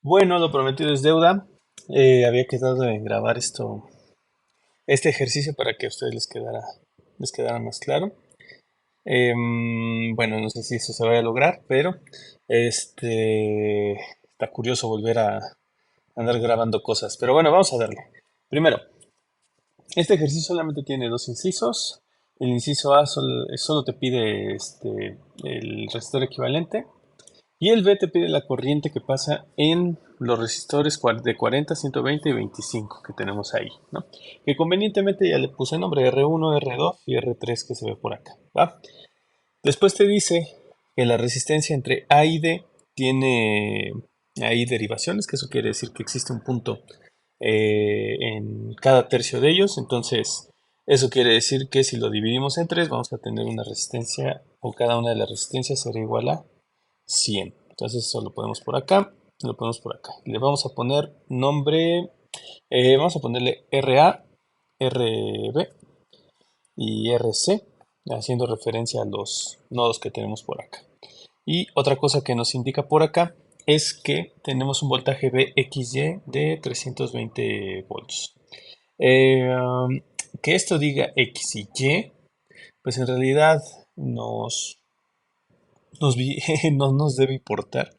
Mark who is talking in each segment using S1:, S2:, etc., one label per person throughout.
S1: Bueno, lo prometido es deuda. Había quedado en grabar este ejercicio para que a ustedes les quedara más claro. Bueno, no sé si eso se vaya a lograr, pero está curioso volver a andar grabando cosas. Pero bueno, vamos a darle. Primero, este ejercicio solamente tiene dos incisos. El inciso A solo te pide el resistor equivalente. Y el B te pide la corriente que pasa en los resistores de 40, 120 y 25 que tenemos ahí, ¿no? Que convenientemente ya le puse nombre R1, R2 y R3 que se ve por acá, ¿va? Después te dice que la resistencia entre A y D tiene ahí derivaciones, que eso quiere decir que existe un punto en cada tercio de ellos. Entonces, eso quiere decir que si lo dividimos en tres, vamos a tener una resistencia, o cada una de las resistencias será igual a 100. Entonces eso lo ponemos por acá, lo ponemos por acá. Le vamos a poner nombre, vamos a ponerle RA, RB y RC, haciendo referencia a los nodos que tenemos por acá. Y otra cosa que nos indica por acá es que tenemos un voltaje VXY de 320 volts. Que esto diga X y Y, pues en realidad nos, no nos debe importar,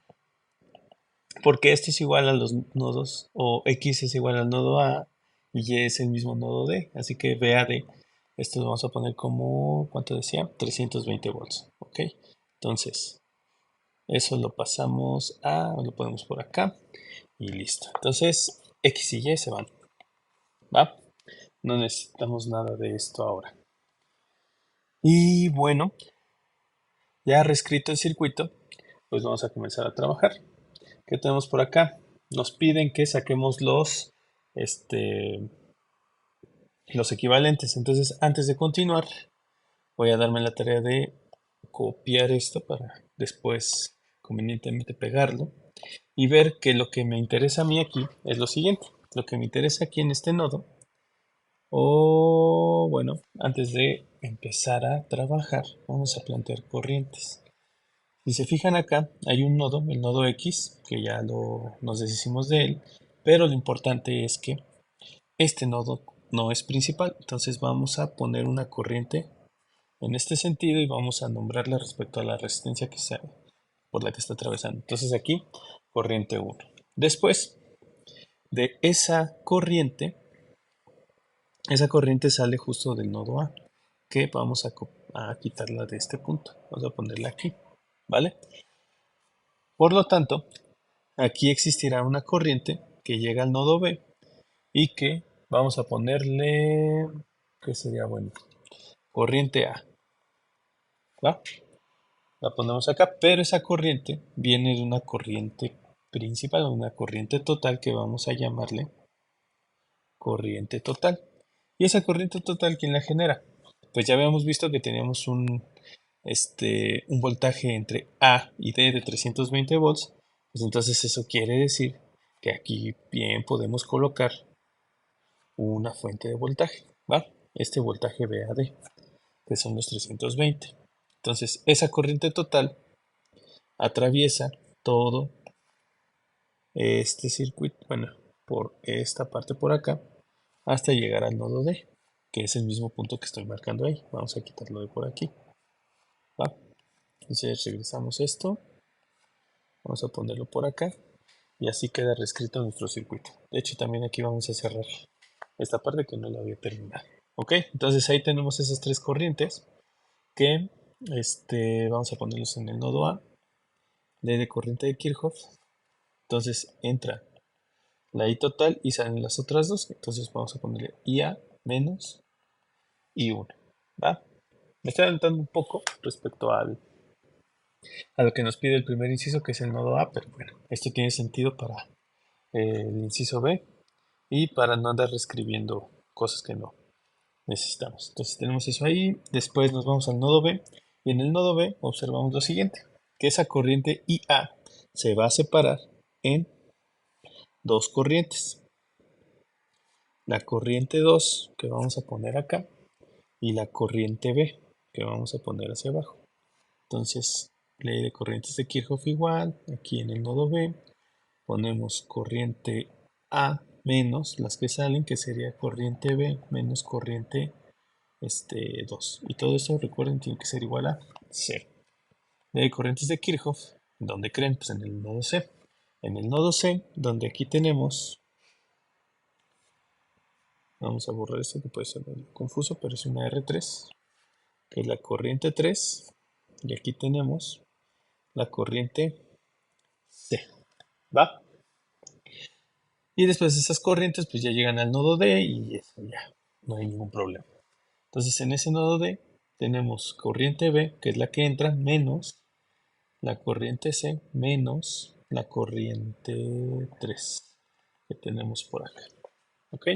S1: porque este es igual a los nodos, o X es igual al nodo A y Y es el mismo nodo D. Así que VAD, esto lo vamos a poner como, ¿cuánto decía? 320 volts. ¿Ok? Entonces, eso lo ponemos por acá y listo. Entonces, X y Y se van. ¿Va? No necesitamos nada de esto ahora. Y bueno, ya reescrito el circuito, pues vamos a comenzar a trabajar. ¿Qué tenemos por acá? Nos piden que saquemos este, los equivalentes. Entonces, antes de continuar, voy a darme la tarea de copiar esto para después convenientemente pegarlo y ver que lo que me interesa a mí aquí es lo siguiente. Lo que me interesa aquí en este nodo, o bueno, antes de empezar a trabajar, vamos a plantear corrientes. Si se fijan acá, hay un nodo, el nodo X, que ya nos deshicimos de él, pero lo importante es que este nodo no es principal. Entonces vamos a poner una corriente en este sentido y vamos a nombrarla respecto a la resistencia por la que está atravesando. Entonces aquí, corriente 1. Después de esa corriente sale justo del nodo A, que vamos a quitarla de este punto. Vamos a ponerla aquí, ¿vale? Por lo tanto, aquí existirá una corriente que llega al nodo B y que vamos a ponerle, ¿qué sería bueno? Corriente A, ¿va? La ponemos acá, pero esa corriente viene de una corriente principal, una corriente total que vamos a llamarle corriente total. ¿Y esa corriente total quién la genera? Pues ya habíamos visto que teníamos un voltaje entre A y D de 320 volts. Pues entonces eso quiere decir que aquí bien podemos colocar una fuente de voltaje, ¿va? Este voltaje VAD, que son los 320. Entonces esa corriente total atraviesa todo este circuito, bueno, por esta parte por acá, hasta llegar al nodo D, que es el mismo punto que estoy marcando ahí. Vamos a quitarlo de por aquí, ¿va? Entonces regresamos esto, vamos a ponerlo por acá, y así queda reescrito nuestro circuito. De hecho, también aquí vamos a cerrar esta parte que no la había terminado. Ok, entonces ahí tenemos esas tres corrientes que vamos a ponerlos en el nodo A, ley de corriente de Kirchhoff. Entonces entra la I total y salen las otras dos. Entonces vamos a ponerle IA menos I1. ¿Va? Me estoy adelantando un poco respecto a lo que nos pide el primer inciso, que es el nodo A, pero bueno, esto tiene sentido para el inciso B y para no andar reescribiendo cosas que no necesitamos. Entonces tenemos eso ahí. Después nos vamos al nodo B y en el nodo B observamos lo siguiente, que esa corriente IA se va a separar en dos corrientes. La corriente 2 que vamos a poner acá y la corriente B que vamos a poner hacia abajo. Entonces, ley de corrientes de Kirchhoff igual, aquí en el nodo B, ponemos corriente A menos las que salen, que sería corriente B menos corriente 2. Y todo eso, recuerden, tiene que ser igual a 0. De corrientes de Kirchhoff, ¿dónde creen? Pues en el nodo C. En el nodo C, donde aquí tenemos, vamos a borrar esto que puede ser confuso, pero es una R3, que es la corriente 3, y aquí tenemos la corriente C, ¿va? Y después esas corrientes pues ya llegan al nodo D y eso ya, no hay ningún problema. Entonces en ese nodo D tenemos corriente B, que es la que entra, menos la corriente C, menos la corriente 3 que tenemos por acá. ¿Ok?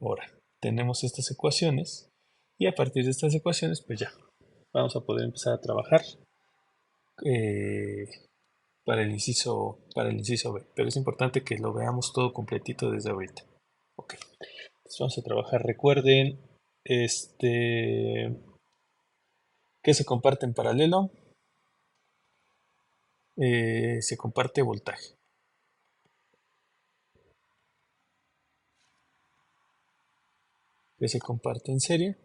S1: Ahora, tenemos estas ecuaciones y a partir de estas ecuaciones pues ya, vamos a poder empezar a trabajar eh, para el inciso B. Pero es importante que lo veamos todo completito desde ahorita. Ok. Entonces vamos a trabajar. Recuerden que se comparte en paralelo. Se comparte voltaje. Que se comparte en serie.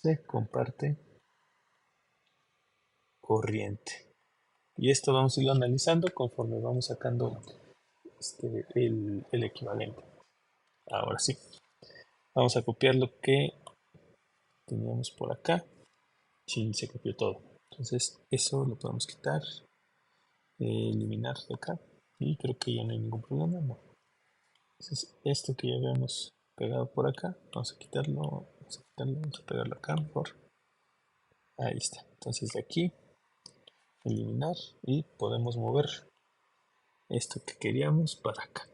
S1: Se comparte corriente. Y esto vamos a irlo analizando conforme vamos sacando el equivalente. Ahora sí. Vamos a copiar lo que teníamos por acá. Sí, se copió todo. Entonces eso lo podemos quitar. Eliminar de acá. Y creo que ya no hay ningún problema. No. Entonces esto que ya habíamos pegado por acá, vamos a quitarlo, vamos a pegarlo acá mejor. Ahí está. Entonces de aquí, eliminar y podemos mover esto que queríamos para acá.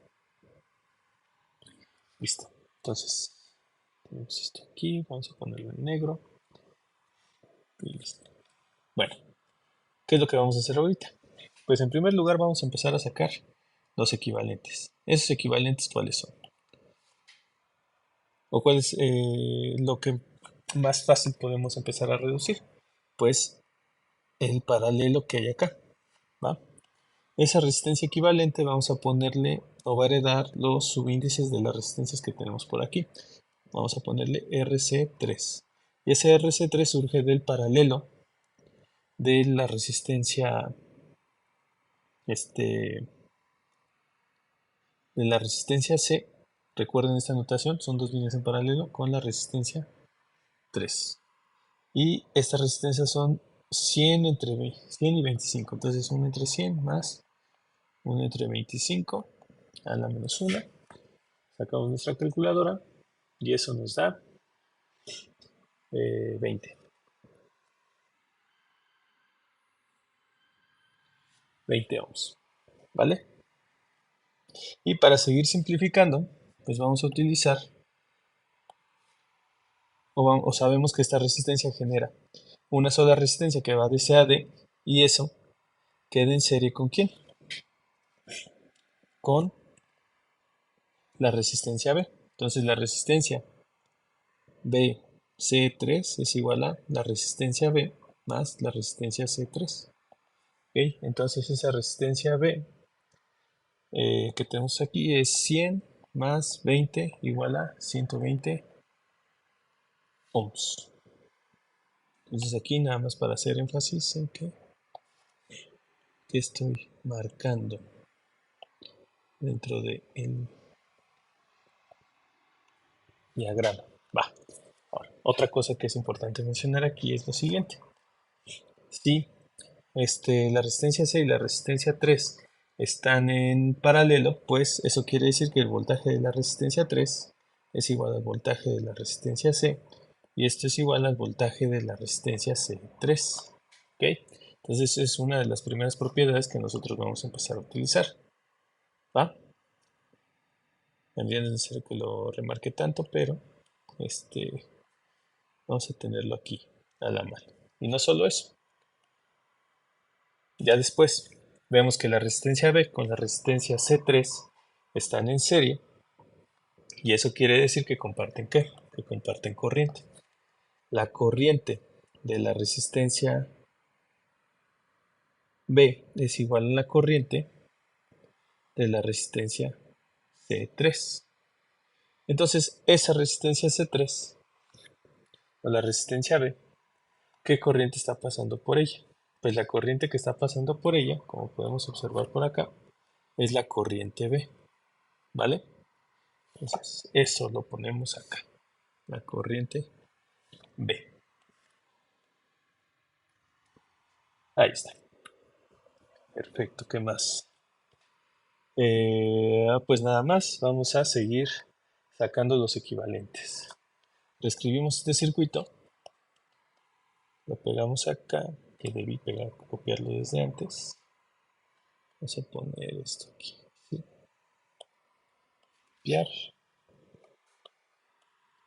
S1: Listo. Entonces tenemos esto aquí, vamos a ponerlo en negro y listo. Bueno, ¿qué es lo que vamos a hacer ahorita? Pues en primer lugar vamos a empezar a sacar los equivalentes. ¿Esos equivalentes cuáles son? ¿O cuál es lo que más fácil podemos empezar a reducir? Pues el paralelo que hay acá, ¿va? Esa resistencia equivalente vamos a ponerle o va a heredar los subíndices de las resistencias que tenemos por aquí. Vamos a ponerle RC3. Y ese RC3 surge del paralelo de la resistencia este, de la resistencia C. Recuerden esta notación, son dos líneas en paralelo con la resistencia 3. Y estas resistencias son 100 entre 100 y 25. Entonces 1 entre 100 más 1 entre 25 a la menos 1. Sacamos nuestra calculadora y eso nos da 20. 20 ohms. ¿Vale? Y para seguir simplificando, pues vamos a utilizar, o sabemos que esta resistencia genera una sola resistencia que va de C a D, y eso queda en serie ¿con quién? Con la resistencia B. Entonces la resistencia BC3 es igual a la resistencia B más la resistencia C3. ¿Okay? Entonces esa resistencia B que tenemos aquí es 100 más 20 igual a 120 ohms. Entonces aquí nada más para hacer énfasis en que estoy marcando dentro del diagrama. Va. Ahora, otra cosa que es importante mencionar aquí es lo siguiente. Si la resistencia C y la resistencia 3 están en paralelo, pues eso quiere decir que el voltaje de la resistencia 3 es igual al voltaje de la resistencia C y esto es igual al voltaje de la resistencia C3. ¿Ok? Entonces es una de las primeras propiedades que nosotros vamos a empezar a utilizar. ¿Va? Tendría necesario que lo remarque tanto, pero vamos a tenerlo aquí a la mano. Y no solo eso. Ya después vemos que la resistencia B con la resistencia C3 están en serie y eso quiere decir que comparten ¿qué? Que comparten corriente. La corriente de la resistencia B es igual a la corriente de la resistencia C3. Entonces, esa resistencia C3 o la resistencia B, ¿qué corriente está pasando por ella? Pues la corriente que está pasando por ella, como podemos observar por acá, es la corriente B, ¿vale? Entonces, eso lo ponemos acá, la corriente B. Ahí está. Perfecto, ¿qué más? Pues nada más, vamos a seguir sacando los equivalentes. Reescribimos este circuito, lo pegamos acá, que debí copiarlo desde antes. Vamos a poner esto aquí, ¿sí? Copiar,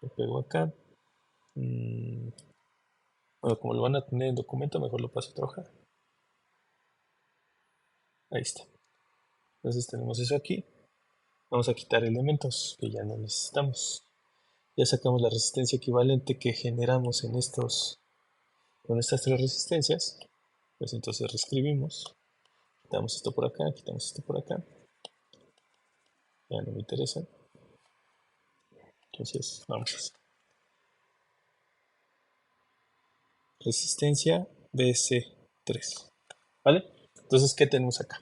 S1: lo pego acá. Bueno, como lo van a tener en documento, mejor lo paso a trabajar. Ahí está. Entonces tenemos eso aquí. Vamos a quitar elementos que ya no necesitamos. Ya sacamos la resistencia equivalente que generamos con estas tres resistencias. Pues entonces reescribimos. Quitamos esto por acá, quitamos esto por acá. Ya no me interesa. Entonces vamos a hacer resistencia BC3. ¿Vale? Entonces, ¿qué tenemos acá?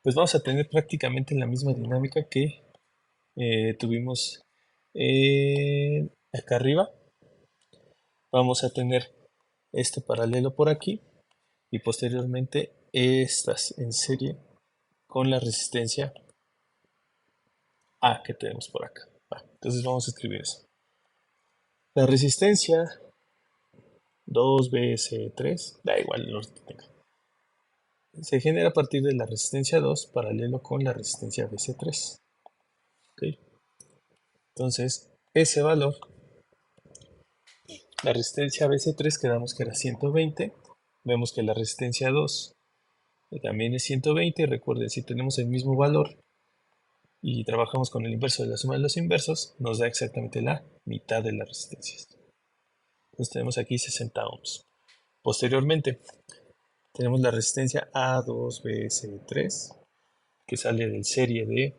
S1: Pues vamos a tener prácticamente la misma dinámica que tuvimos acá arriba. Vamos a tener este paralelo por aquí y posteriormente estas en serie con la resistencia A que tenemos por acá. Entonces vamos a escribir eso. La resistencia 2BC3, da igual el orden que tenga, se genera a partir de la resistencia 2 paralelo con la resistencia BC3. ¿Okay? Entonces, ese valor, la resistencia BC3 quedamos que era 120. Vemos que la resistencia 2 también es 120. Recuerden, si tenemos el mismo valor y trabajamos con el inverso de la suma de los inversos, nos da exactamente la mitad de las resistencias. Entonces tenemos aquí 60 ohms. Posteriormente, tenemos la resistencia A2BC3, que sale del serie de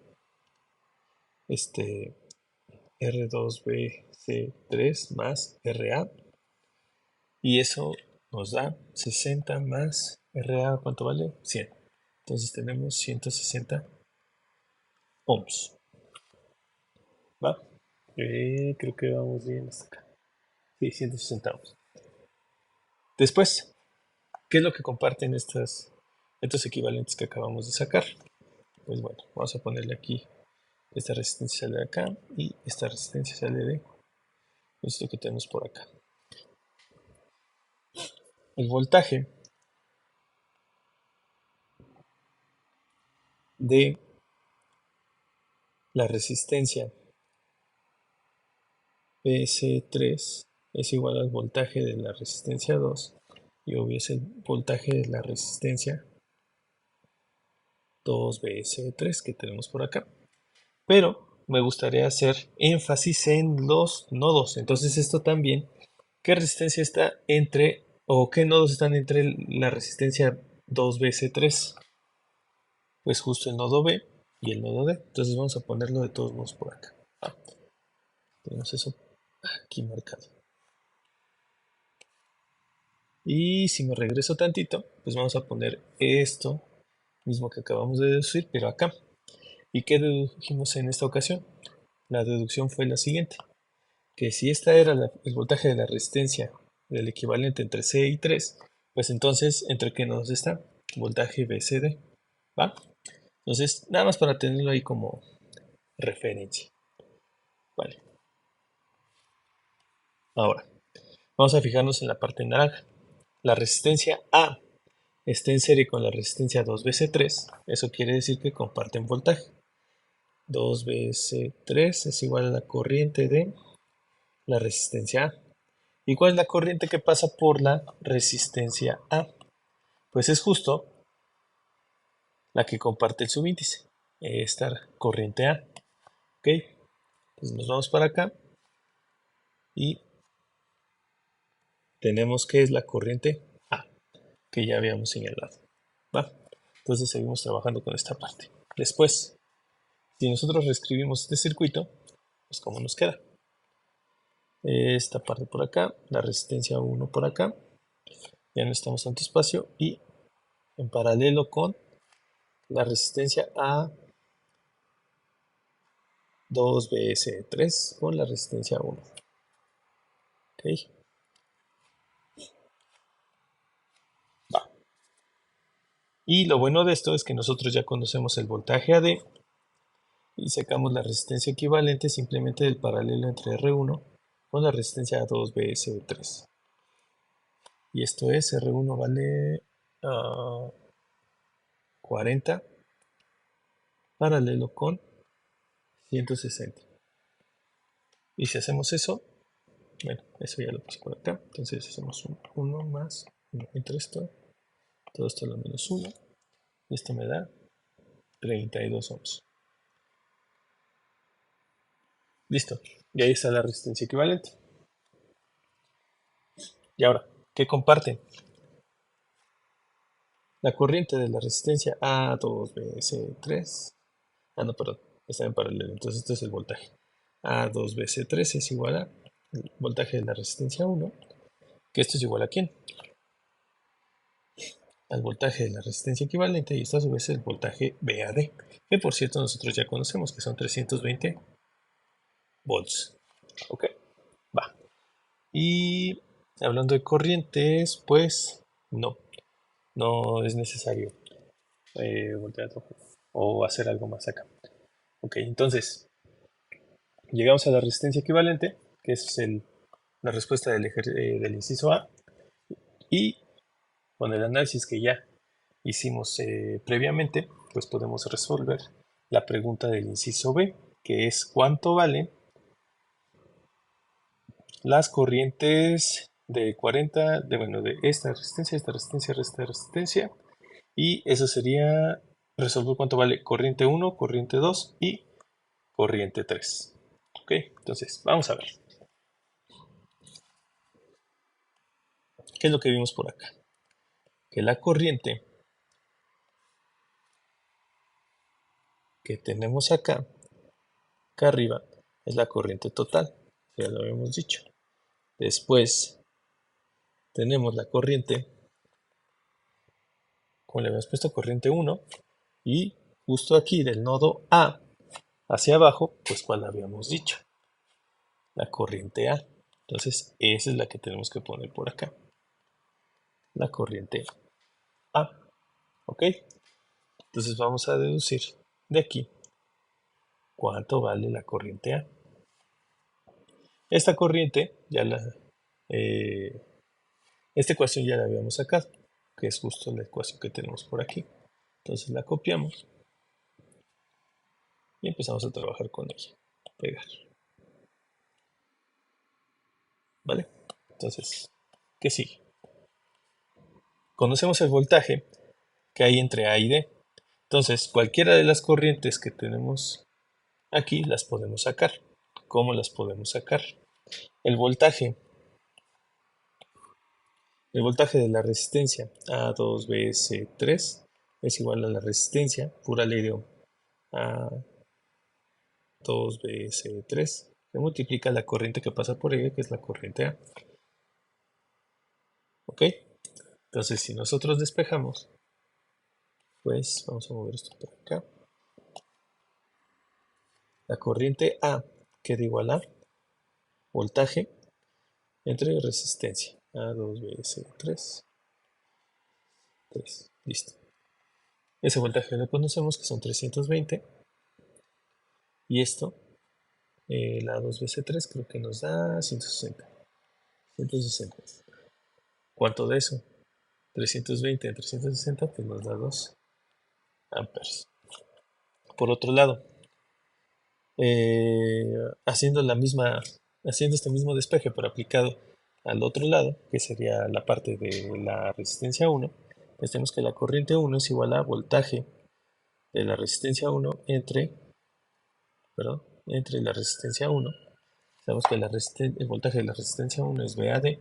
S1: R2BC3 más RA. Y eso nos da 60 más RA, ¿cuánto vale? 100. Entonces tenemos 160 ohms. ¿Va? Creo que vamos bien hasta acá. Sí, 160 ohms. Después, ¿qué es lo que comparten estos equivalentes que acabamos de sacar? Pues bueno, vamos a ponerle aquí, esta resistencia sale de acá y esta resistencia sale de esto que tenemos por acá. El voltaje de la resistencia PS3 es igual al voltaje de la resistencia 2 y obvio es el voltaje de la resistencia 2BS3 que tenemos por acá. Pero me gustaría hacer énfasis en los nodos. Entonces esto también, ¿qué resistencia está entre o qué nodos están entre la resistencia 2BC3? Pues justo el nodo B y el nodo D. Entonces vamos a ponerlo de todos modos por acá. Tenemos eso aquí marcado. Y si me regreso tantito, pues vamos a poner esto mismo que acabamos de deducir, pero acá. ¿Y qué dedujimos en esta ocasión? La deducción fue la siguiente, que si esta era el voltaje de la resistencia del equivalente entre C y 3, pues entonces, ¿entre qué nodos está? Voltaje BCD, ¿va? Entonces, nada más para tenerlo ahí como referencia. Vale. Ahora, vamos a fijarnos en la parte naranja. La resistencia A está en serie con la resistencia 2BC3, eso quiere decir que comparten voltaje. 2BC3 es igual a la corriente de la resistencia A. ¿Y cuál es la corriente que pasa por la resistencia A? Pues es justo la que comparte el subíndice, esta corriente A. ¿Ok? Entonces nos vamos para acá y tenemos que es la corriente A, que ya habíamos señalado. ¿va? Entonces seguimos trabajando con esta parte. Después, si nosotros reescribimos este circuito, pues ¿cómo nos queda? Esta parte por acá, la resistencia 1 por acá, ya no estamos tanto espacio, y en paralelo con la resistencia a 2BS3 con la resistencia 1. ¿Ok? Va. Y lo bueno de esto es que nosotros ya conocemos el voltaje AD y sacamos la resistencia equivalente simplemente del paralelo entre R1 con la resistencia a 2BS3. Y esto es, R1 vale 40 paralelo con 160. Y si hacemos eso, bueno, eso ya lo puse por acá. Entonces hacemos 1 más 1 entre esto. Todo esto lo menos 1. Y esto me da 32 ohms. Listo. Y ahí está la resistencia equivalente. Y ahora, ¿qué comparten? La corriente de la resistencia A2BC3. Ah, no, perdón. Está en paralelo. Entonces este es el voltaje. A2BC3 es igual a el voltaje de la resistencia 1. Que esto es igual a ¿quién? Al voltaje de la resistencia equivalente, y esto a su vez es el voltaje VAD, que por cierto nosotros ya conocemos que son 320 volts. Ok, va. Y hablando de corrientes, pues no es necesario voltear o hacer algo más acá. Ok, entonces llegamos a la resistencia equivalente, que es la respuesta del inciso A, y con el análisis que ya hicimos previamente, pues podemos resolver la pregunta del inciso B, que es cuánto valen las corrientes de 40, bueno, de esta resistencia, y eso sería resolver cuánto vale corriente 1, corriente 2 y corriente 3. Ok, entonces vamos a ver. ¿Qué es lo que vimos por acá? Que la corriente que tenemos acá arriba, es la corriente total, ya lo habíamos dicho. Después tenemos la corriente, como le habíamos puesto corriente 1, y justo aquí del nodo A hacia abajo, pues cuál habíamos dicho, la corriente A. Entonces esa es la que tenemos que poner por acá, la corriente A. ¿Ok? Entonces vamos a deducir de aquí cuánto vale la corriente A. Esta corriente eh, esta ecuación ya la habíamos sacado, que es justo la ecuación que tenemos por aquí. Entonces la copiamos y empezamos a trabajar con ella. Pegar. ¿Vale? Entonces, ¿qué sigue? Conocemos el voltaje que hay entre A y D. Entonces, cualquiera de las corrientes que tenemos aquí las podemos sacar. ¿Cómo las podemos sacar? El voltaje, el voltaje de la resistencia A2BS3 es igual a la resistencia, pura ley de Ohm, A2BS3 se multiplica la corriente que pasa por ella, que es la corriente A. ¿Ok? Entonces, si nosotros despejamos, pues vamos a mover esto por acá. La corriente A queda igual a voltaje entre resistencia. A2BS3. 3. Listo. Ese voltaje lo conocemos que son 320. Y esto, la A2BC3 creo que nos da 160. 160. ¿Cuánto de eso? 320 entre 160 pues nos da 2 amperes. Por otro lado, eh, haciendo haciendo este mismo despeje pero aplicado al otro lado, que sería la parte de la resistencia 1, pues tenemos que la corriente 1 es igual a voltaje de la resistencia 1 entre la resistencia 1. Sabemos que el voltaje de la resistencia 1 es VAD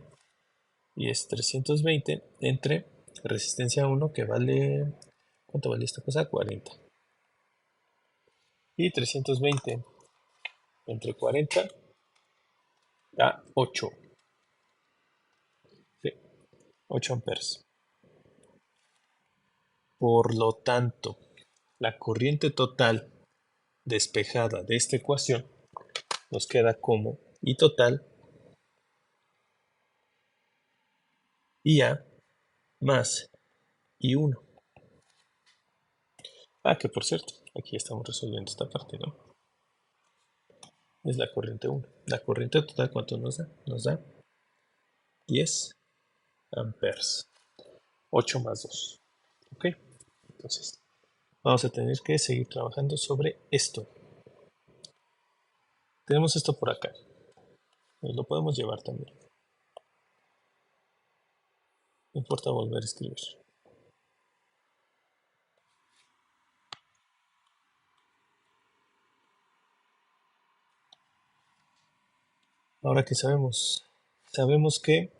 S1: y es 320 entre resistencia 1 que vale, ¿cuánto vale esta cosa? 40. Y 320 entre 40 da 8. Sí, 8 amperes. Por lo tanto, la corriente total despejada de esta ecuación nos queda como I total IA más I1. Ah, que por cierto, aquí estamos resolviendo esta parte, ¿no? Es la corriente 1. La corriente total, ¿cuánto nos da? Nos da 10 amperes. 8 más 2. ¿Ok? Entonces, vamos a tener que seguir trabajando sobre esto. Tenemos esto por acá. Lo podemos llevar también. No importa volver a escribir. Ahora que sabemos que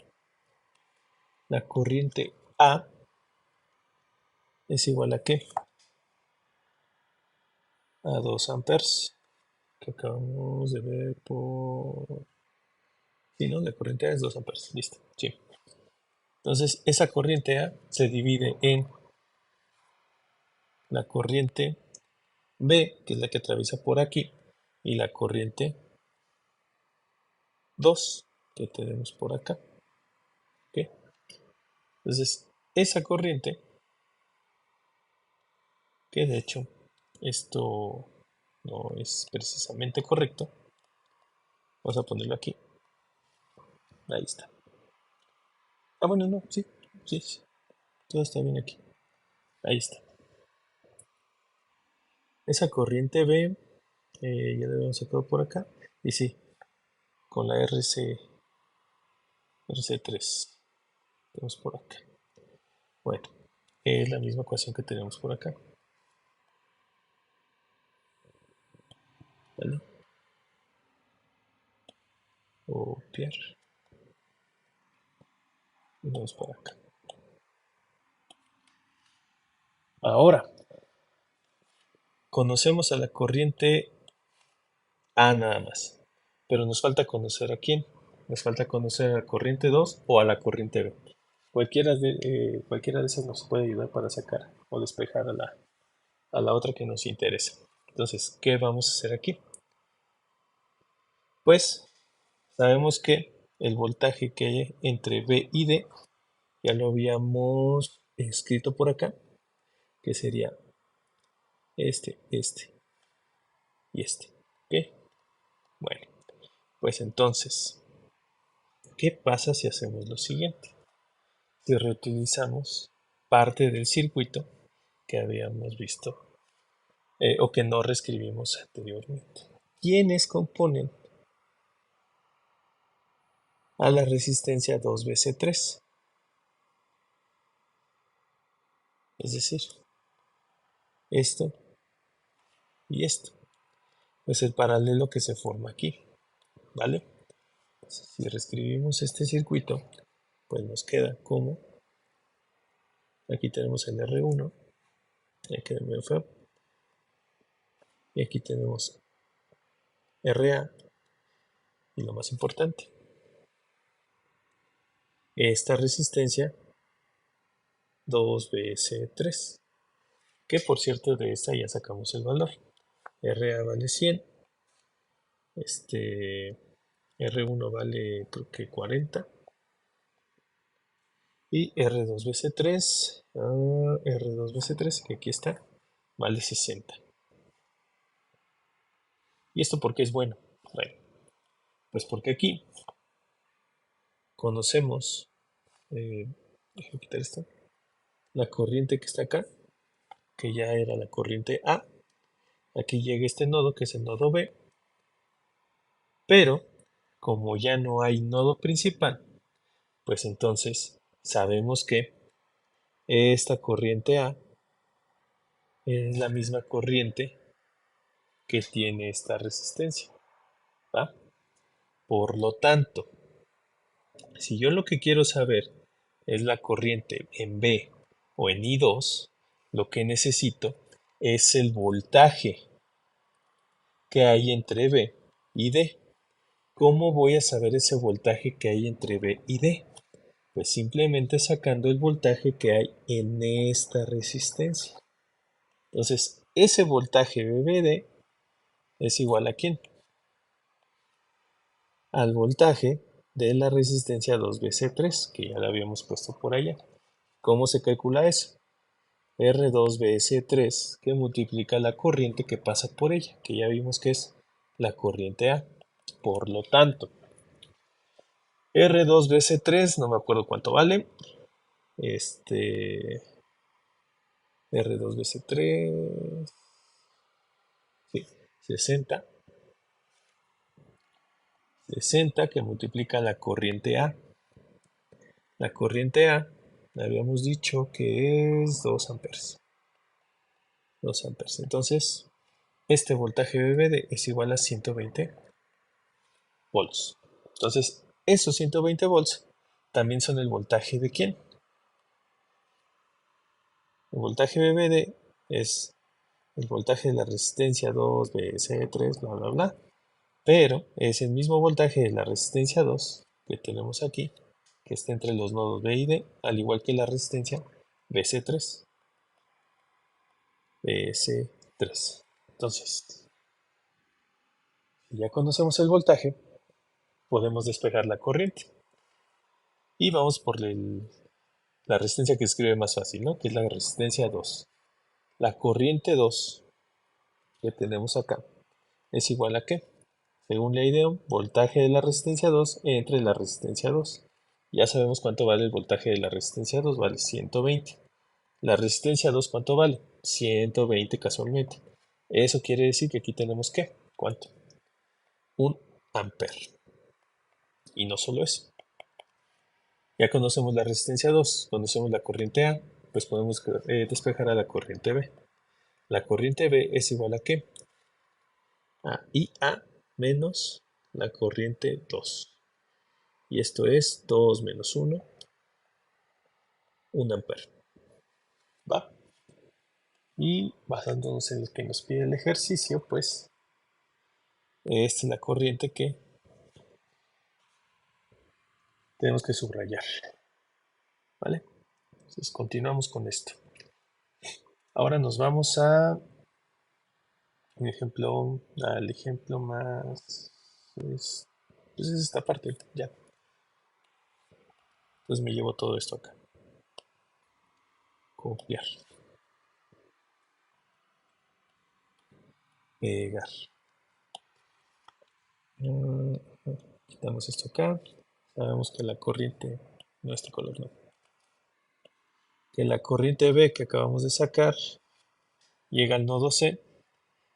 S1: la corriente A es igual a ¿qué? A 2 amperes, que acabamos de ver por... Sí, ¿no? La corriente A es 2 amperes, listo, sí. Entonces, esa corriente A se divide en la corriente B, que es la que atraviesa por aquí, y la corriente 2, que tenemos por acá. ¿Ok? Entonces, esa corriente, que de hecho esto no es precisamente correcto, vamos a ponerlo aquí. Ahí está. Ah, bueno, no, sí, sí, sí. Todo está bien aquí. Ahí está. Esa corriente B, ya la habíamos sacado por acá. Y sí, con la RC3. Tenemos por acá. Bueno, es la misma ecuación que tenemos por acá. ¿Vale? Copiar. Y vamos por acá. Ahora, conocemos a la corriente A nada más. Pero nos falta conocer a quién. Nos falta conocer a la corriente 2 o a la corriente B. Cualquiera de esas nos puede ayudar para sacar o despejar a la otra que nos interesa. Entonces, ¿qué vamos a hacer aquí? Pues sabemos que el voltaje que hay entre B y D ya lo habíamos escrito por acá, que sería este y este. ¿Ok? Bueno, pues entonces, ¿qué pasa si hacemos lo siguiente? Si reutilizamos parte del circuito que habíamos visto o que no reescribimos anteriormente. ¿Quiénes componen a la resistencia 2BC3? Es decir, esto y esto. Es el paralelo que se forma aquí, ¿vale? Si reescribimos este circuito, pues nos queda como, aquí tenemos el R1, aquí medio feo, y aquí tenemos RA, y lo más importante, esta resistencia 2BC3, que por cierto de esta ya sacamos el valor. RA vale 100, R1 vale creo que 40, y R2BC3, R2BC3, que aquí está, vale 60. ¿Y esto por qué es bueno? Bueno, pues porque aquí conocemos, déjame quitar esto, la corriente que está acá, que ya era la corriente A. Aquí llega este nodo, que es el nodo B, pero como ya no hay nodo principal, pues entonces sabemos que esta corriente A es la misma corriente que tiene esta resistencia, ¿va? Por lo tanto, si yo lo que quiero saber es la corriente en B o en I2, lo que necesito es el voltaje que hay entre B y D. ¿Cómo voy a saber ese voltaje que hay entre B y D? Pues simplemente sacando el voltaje que hay en esta resistencia. Entonces, ese voltaje VBD es igual a ¿quién? Al voltaje de la resistencia 2BC3, que ya la habíamos puesto por allá. ¿Cómo se calcula eso? R2BC3 que multiplica la corriente que pasa por ella, que ya vimos que es la corriente A. Por lo tanto, R2BC3, no me acuerdo cuánto vale. R2BC3, sí, 60. 60 que multiplica la corriente A. La corriente A, habíamos dicho que es 2 amperes. 2 amperes. Entonces, este voltaje VBD es igual a 120 volts. Entonces, esos 120 volts también son el voltaje de ¿quién? El voltaje VBD es el voltaje de la resistencia 2BC3, bla, bla, bla. Pero es el mismo voltaje de la resistencia 2 que tenemos aquí, que está entre los nodos B y D, al igual que la resistencia BC3. BC3. Entonces, si ya conocemos el voltaje, podemos despegar la corriente. Y vamos por la resistencia que escribe más fácil, ¿no? Que es la resistencia 2. La corriente 2 que tenemos acá es igual a ¿qué? Según ley de Ohm, voltaje de la resistencia 2 entre la resistencia 2. Ya sabemos cuánto vale el voltaje de la resistencia 2, vale 120. La resistencia 2, ¿cuánto vale? 120 casualmente. Eso quiere decir que aquí tenemos ¿qué? ¿Cuánto? Un amper. Y no solo eso. Ya conocemos la resistencia 2, conocemos la corriente A, pues podemos despejar a la corriente B. La corriente B es igual a ¿qué? A IA menos la corriente 2. Y esto es 2 menos 1, 1 amper. ¿Va? Y basándonos en lo que nos pide el ejercicio, pues esta es la corriente que tenemos que subrayar. ¿Vale? Entonces continuamos con esto. Ahora nos vamos a un ejemplo, al ejemplo más, pues es esta parte, ya. Entonces me llevo todo esto acá. Copiar. Pegar. Quitamos esto acá. Sabemos que la corriente, no este color no, que la corriente B que acabamos de sacar llega al nodo C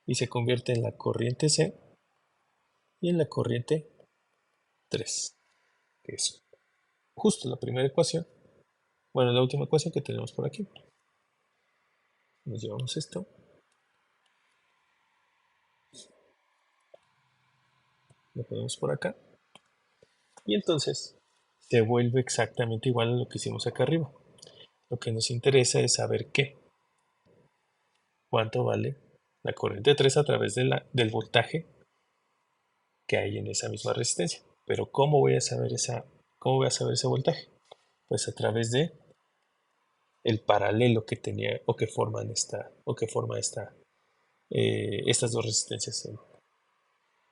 S1: y se convierte en la corriente C y en la corriente 3, que es justo la primera ecuación, bueno, la última ecuación que tenemos por aquí. Nos llevamos esto, lo ponemos por acá y entonces se vuelve exactamente igual a lo que hicimos acá arriba. Lo que nos interesa es saber cuánto vale la corriente 3 a través del voltaje que hay en esa misma resistencia. Pero ¿cómo voy a saber ese voltaje? Pues a través de el paralelo que tenía o que forman estas dos resistencias en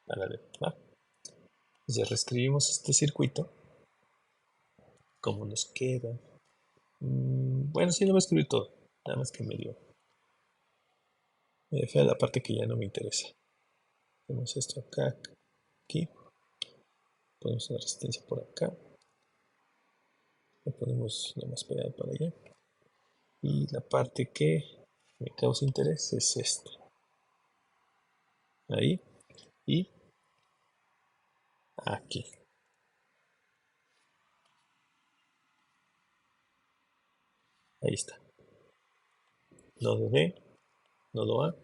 S1: paralelo. ¿Va? Entonces reescribimos este circuito. ¿Cómo nos queda? Bueno, sí, lo voy a escribir todo. Nada más que me fea la parte que ya no me interesa. Tenemos esto acá, aquí. Ponemos una resistencia por acá. Lo ponemos lo más pegado para allá. Y la parte que me causa interés es esta. Ahí y aquí. Ahí está. Nodo B, nodo A.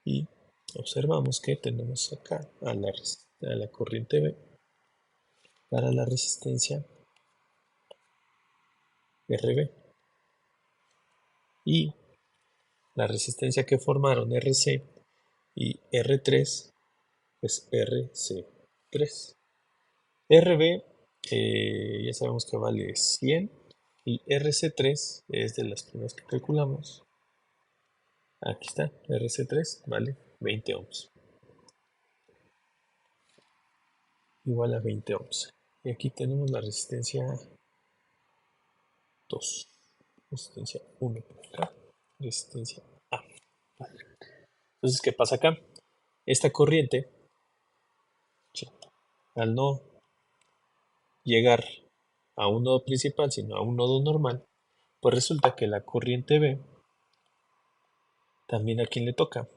S1: Y observamos que tenemos acá a la corriente B para la resistencia RB. Y la resistencia que formaron RC y R3 es RC3. RB ya sabemos que vale 100 y RC3 es de las primeras que calculamos. Aquí está, RC3 vale 20 ohms. Igual a 20 ohms. Y aquí tenemos la resistencia 2. Resistencia 1 por acá. Resistencia A. Entonces, ¿qué pasa acá? Esta corriente, al no llegar a un nodo principal, sino a un nodo normal, pues resulta que la corriente B también a quién le toca.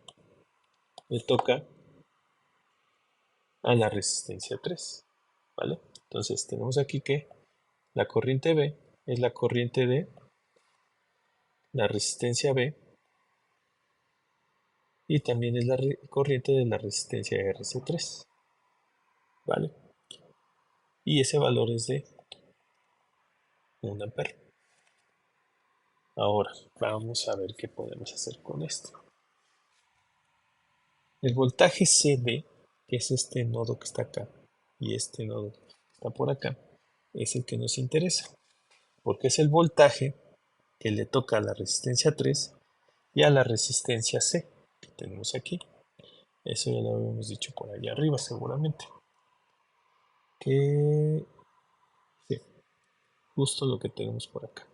S1: Le toca a la resistencia 3. ¿Vale? Entonces tenemos aquí que la corriente B es la corriente de la resistencia B y también es la corriente de la resistencia RC3. ¿Vale? Y ese valor es de 1 ampere. Ahora vamos a ver qué podemos hacer con esto. El voltaje CB, que es este nodo que está acá, y este nodo que está por acá, es el que nos interesa, porque es el voltaje que le toca a la resistencia 3 y a la resistencia C que tenemos aquí. Eso ya lo habíamos dicho por allá arriba seguramente. Que sí, justo lo que tenemos por acá.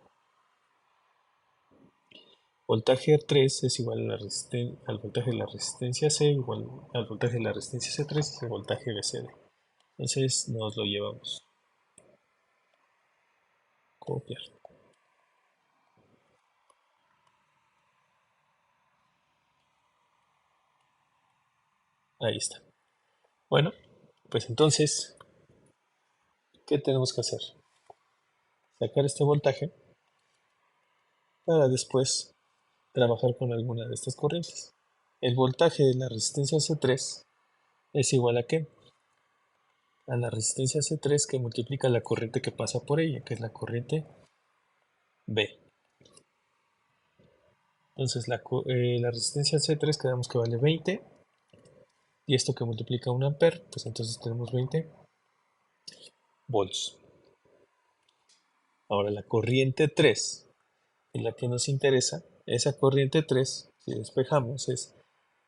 S1: Voltaje 3 es igual al voltaje de la resistencia C, igual al voltaje de la resistencia C3 es el voltaje BCD. Entonces nos lo llevamos. Copiar. Ahí está. Bueno, pues entonces, ¿qué tenemos que hacer? Sacar este voltaje para después trabajar con alguna de estas corrientes. El voltaje de la resistencia C3 es igual a ¿qué? A la resistencia C3 que multiplica la corriente que pasa por ella, que es la corriente B. Entonces la resistencia C3 quedamos que vale 20 y esto que multiplica 1 ampere, pues entonces tenemos 20 volts. Ahora la corriente 3 es la que nos interesa. Esa corriente 3, si despejamos, es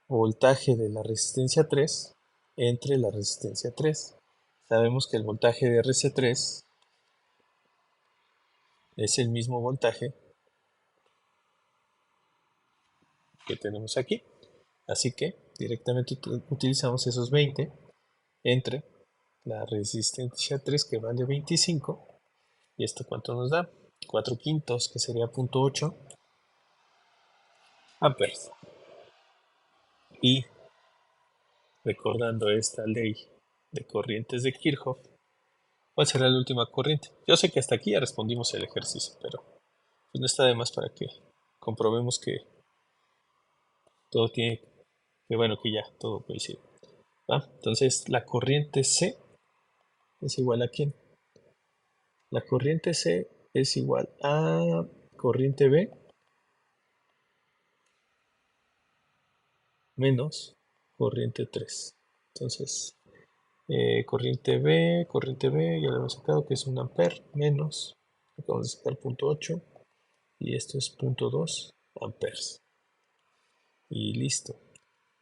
S1: voltaje de la resistencia 3 entre la resistencia 3. Sabemos que el voltaje de RC3 es el mismo voltaje que tenemos aquí. Así que directamente utilizamos esos 20 entre la resistencia 3 que vale 25. ¿Y esto cuánto nos da? 4 quintos, que sería 0.8 amperes. Y recordando esta ley de corrientes de Kirchhoff, ¿cuál será la última corriente? Yo sé que hasta aquí ya respondimos el ejercicio, pero pues no está de más para que comprobemos que todo tiene, que bueno, que ya todo coincide. ¿Va? Entonces la corriente C es igual a ¿quién? La corriente C es igual a corriente B menos corriente 3. Entonces, corriente B, ya lo hemos sacado que es 1 ampere menos, acabamos de sacar 0.8 y esto es 0.2 amperes. Y listo.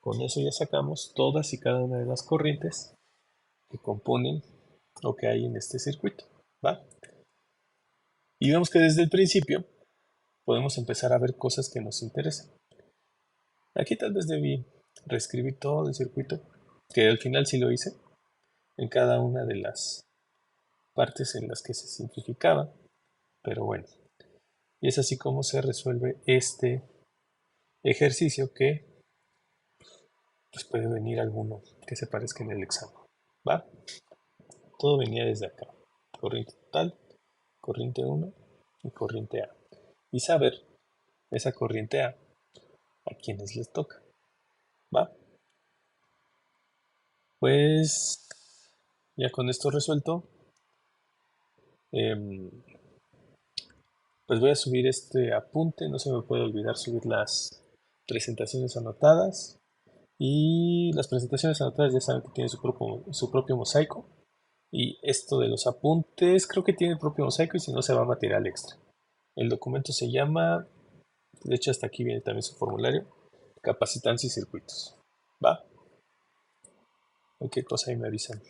S1: Con eso ya sacamos todas y cada una de las corrientes que componen lo que hay en este circuito. ¿Va? Y vemos que desde el principio podemos empezar a ver cosas que nos interesan. Aquí tal vez debí reescribir todo el circuito, que al final sí lo hice, en cada una de las partes en las que se simplificaba, pero bueno, y es así como se resuelve este ejercicio que pues puede venir alguno que se parezca en el examen, ¿va? Todo venía desde acá, corriente total, corriente 1 y corriente A, y saber esa corriente a quienes les toca, ¿va? Pues ya con esto resuelto, em, pues voy a subir este apunte, no se me puede olvidar subir las presentaciones anotadas. Y las presentaciones anotadas ya saben que tienen su propio mosaico. Y esto de los apuntes creo que tiene el propio mosaico y si no se va a material extra. El documento se llama, de hecho hasta aquí viene también su formulario, capacitancia y circuitos. ¿Va? Cualquier cosa ahí me avisan.